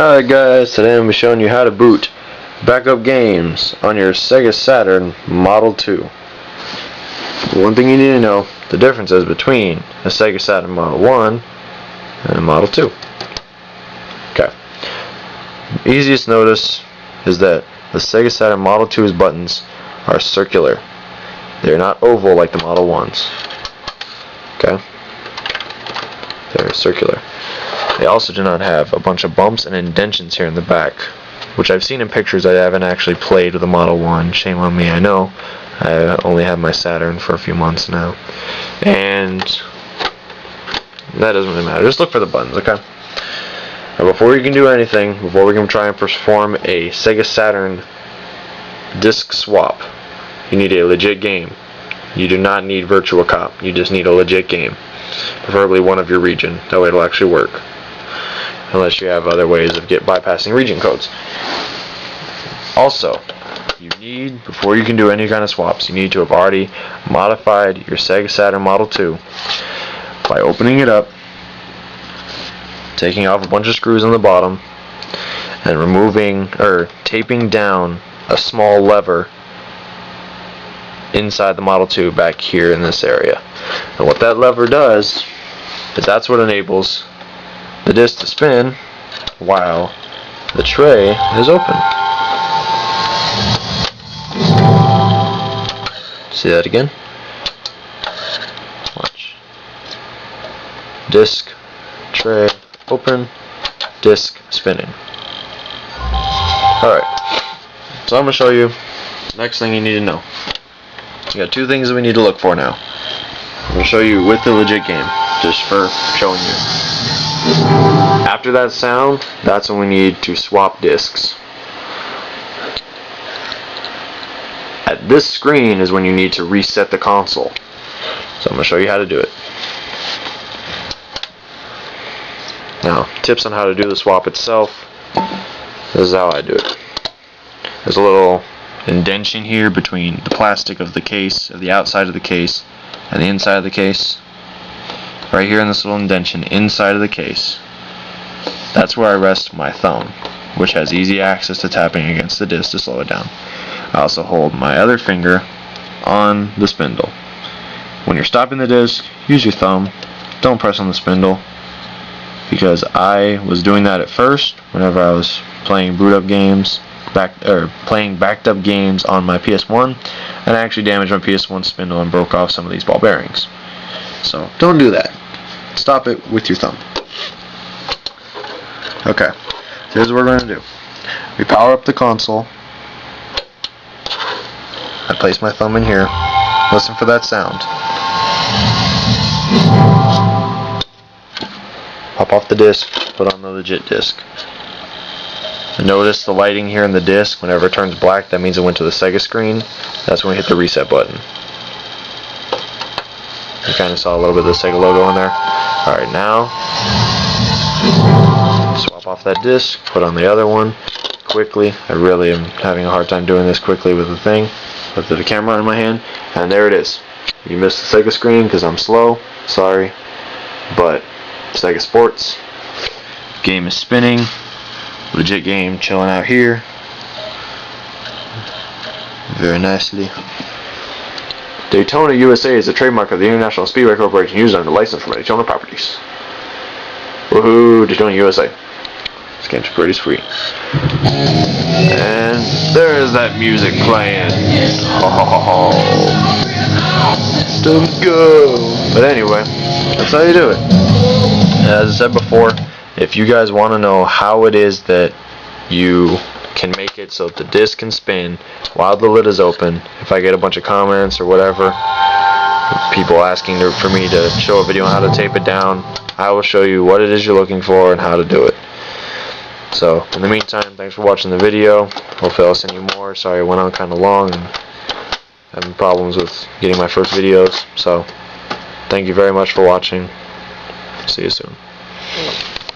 Alright guys, today I'm going to be showing you how to boot backup games on your Sega Saturn Model 2. One thing you need to know, the differences between a Sega Saturn Model 1 and a Model 2. Okay. Easiest notice is that the Sega Saturn Model 2's buttons are circular. They're not oval like the Model 1's. Okay? They're circular. They also do not have a bunch of bumps and indentions here in the back, which I've seen in pictures. I haven't actually played with the Model 1. Shame on me, I know. I only have my Saturn for a few months now. And that doesn't really matter. Just look for the buttons, okay? Now, before you can do anything, before we can try and perform a Sega Saturn disc swap, you need a legit game. You do not need Virtua Cop. You just need a legit game. Preferably one of your region. That way it'll actually work. Unless you have other ways of bypassing region codes. Also, you need, before you can do any kind of swaps, you need to have already modified your Sega Saturn Model 2 by opening it up, taking off a bunch of screws on the bottom, and removing or taping down a small lever inside the Model 2 back here in this area. And what that lever does is that's what enables the disc to spin while the tray is open. See that again? Watch. Disc, tray, open, disc spinning. Alright, so I'm going to show you the next thing you need to know. We got two things that we need to look for now. I'm going to show you with the legit game, just for showing you. After that sound, that's when we need to swap discs. At this screen is when you need to reset the console. So I'm going to show you how to do it. Now, tips on how to do the swap itself. This is how I do it. There's a little indentation here between the plastic of the case, of the outside of the case, and the inside of the case. Right here in this little indentation inside of the case. That's where I rest my thumb, which has easy access to tapping against the disc to slow it down. I also hold my other finger on the spindle. When you're stopping the disc, use your thumb. Don't press on the spindle, because I was doing that at first whenever I was playing boot up games, playing backed up games on my PS1, and I actually damaged my PS1 spindle and broke off some of these ball bearings. So don't do that. Stop it with your thumb. Okay, so here's what we're going to do. We power up the console. I place my thumb in here. Listen for that sound. Pop off the disc, put on the legit disc. Notice the lighting here in the disc. Whenever it turns black, that means it went to the Sega screen. That's when we hit the reset button. You kind of saw a little bit of the Sega logo on there. Alright, now swap off that disc, put on the other one quickly. I really am having a hard time doing this quickly with the thing. Look at the camera in my hand, and there it is. You missed the Sega screen because I'm slow. Sorry. But Sega Sports. Game is spinning. Legit game chilling out here. Very nicely. Daytona USA is a trademark of the International Speedway Corporation used under license from Daytona Properties. Woohoo, Daytona USA. This game's pretty sweet. And there's that music playing. Ho ho ho ho. Let's go. But anyway, that's how you do it. As I said before, if you guys want to know how it is that you can make it so that the disc can spin while the lid is open, if I get a bunch of comments or whatever, people asking for me to show a video on how to tape it down, I will show you what it is you're looking for and how to do it. So, in the meantime, thanks for watching the video. Hopefully I'll send you more. Sorry it went on kind of long and having problems with getting my first videos. So, thank you very much for watching. See you soon.